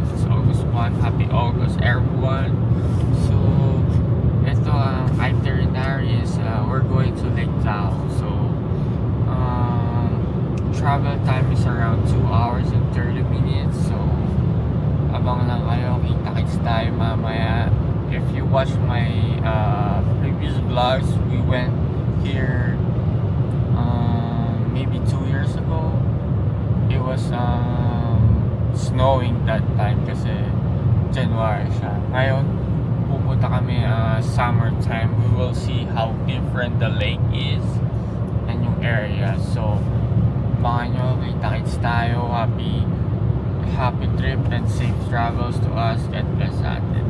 It's August 1. Happy August, everyone. So, ito ang itinerary is we're going to Lake Tahoe. So, travel time is around 2 hours and 30 minutes. So, abang lang kayo. Kita-kits tayo mamaya. If you watch my previous vlogs, we went here maybe 2 years ago. It was snowing that time kasi January siya. Ngayon, pupunta kami summertime. We will see how different the lake is and yung area. So, baka nyo, kita-kits tayo. Happy trip and safe travels to us. God bless natin.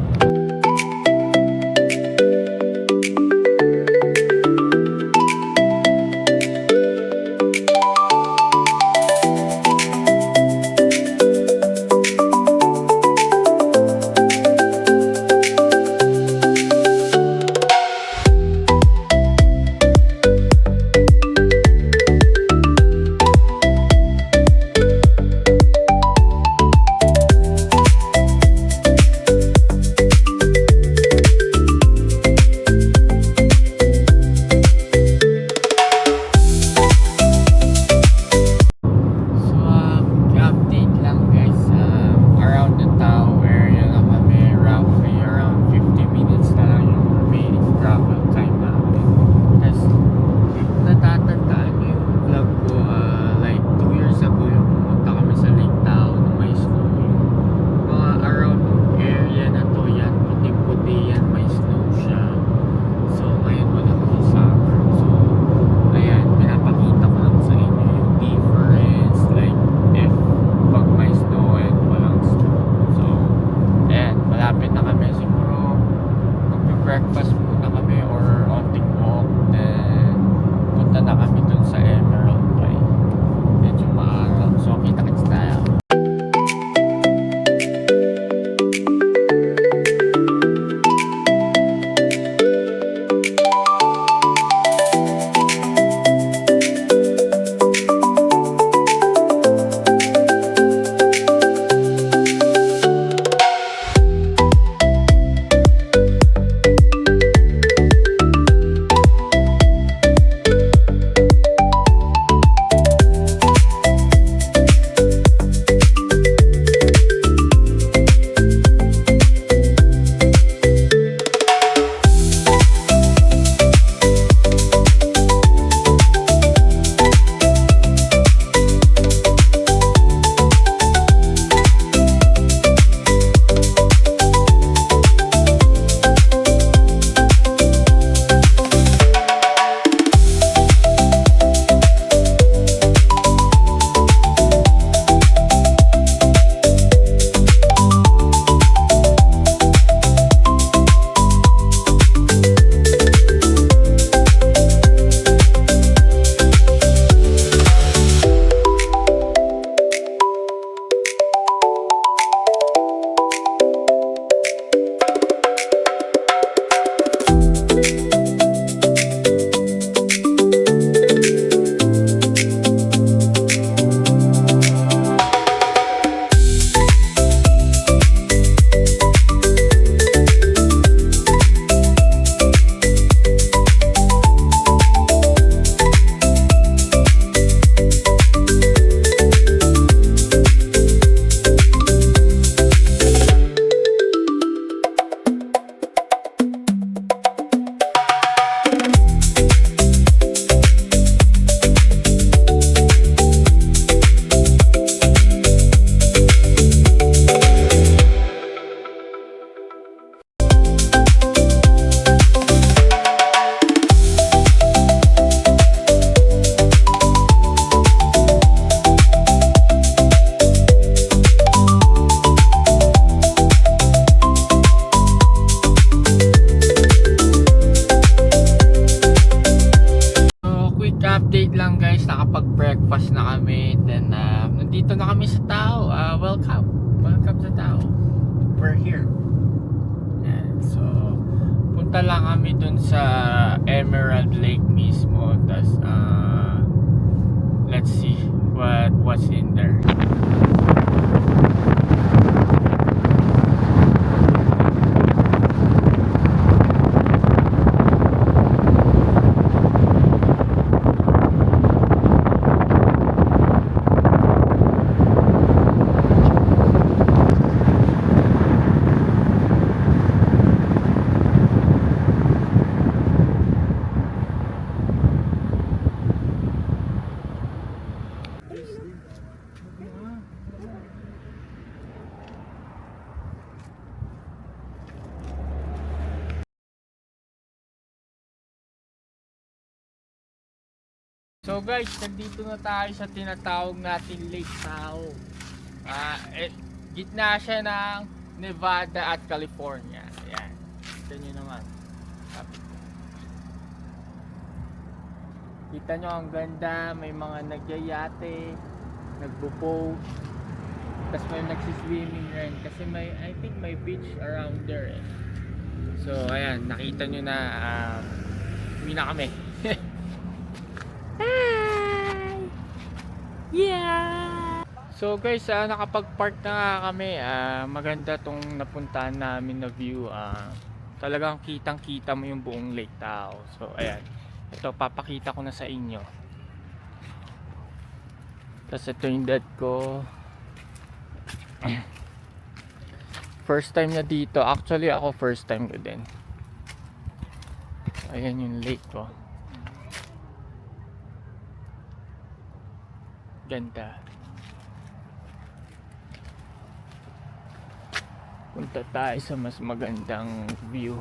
Breakfast muna kami or onting walk, then punta na kami dun sa Emerald Bay. Medyo maaraw, so kita-kits tayo. Update lang guys, nakapag-breakfast na kami. Then nandito na kami sa Tahoe. Welcome sa Tahoe. We're here. And so punta lang kami dun sa Emerald Lake mismo. Tas let's see what's in there. So guys, nandito na tayo sa tinatawag nating Lake Tahoe. Gitna siya ng Nevada at California. Ayan. Kita nyo naman. Kita nyo ang ganda. May mga nagyayate, nagbo-boat. Tapos may nagsiswimming rin. Kasi I think may beach around there eh. So ayan, nakita nyo na uwi na kami. Hi! Yeah! So guys, nakapag-park na nga kami. Maganda tong napuntahan namin na view. Talagang kitang-kita mo yung buong Lake Tahoe. So ayan, ito papakita ko na sa inyo. Tapos ito yung dad ko. First time na dito. Actually ako first time ko din. Ayan yung lake ko. Ganda. Punta tayo sa mas magandang view.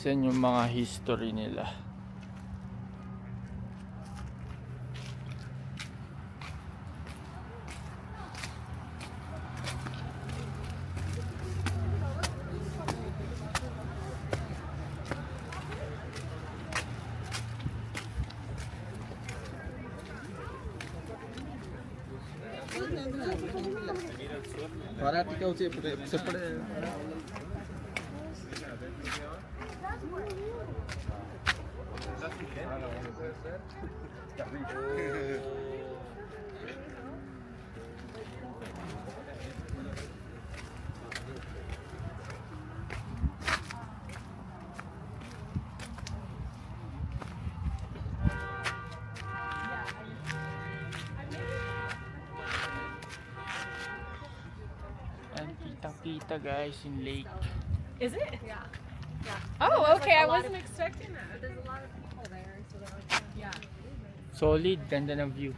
Yan yung mga history nila. Para ikaw siya separate. And kitang-kita guys in lake. Is it? Yeah. Oh, okay. I a lot wasn't of- expecting that. But there's a lot of people there, so they're like, Yeah. Solid, ganda ng view.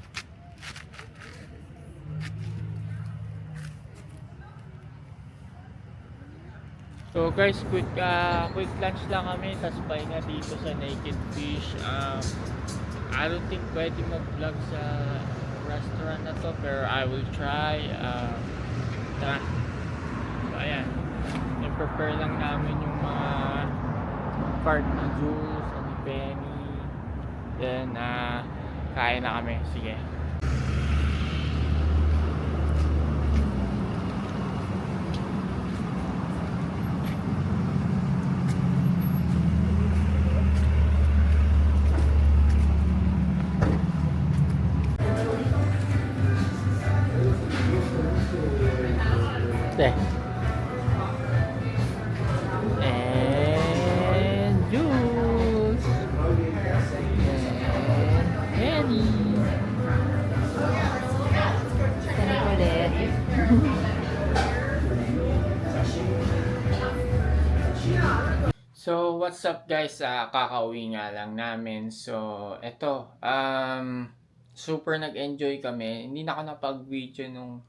So guys, quick lunch lang kami, tapos pahinga dito sa Naked Fish. I don't think pwede mag-vlog sa restaurant na to, pero I will try. Tara. So ayan, i-prepare lang namin yung mga cart ni Jules, ni Penny. Then kain na kami, sige. And Jules and Penny. So what's up guys, kakauwi nga lang namin. So eto, super nag-enjoy kami. Hindi na ako napag-video nung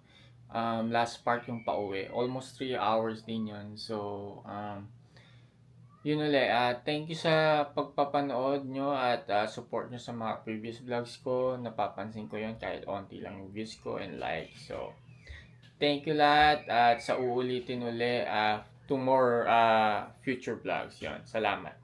last part yung pauwi. Almost 3 hours din yun. So yun ulit, thank you sa pagpapanood nyo at support nyo sa mga previous vlogs ko. Napapansin ko yun kahit onti lang yung views ko and like. So thank you lahat at sa uulitin ulit to more future vlogs. Yun, salamat.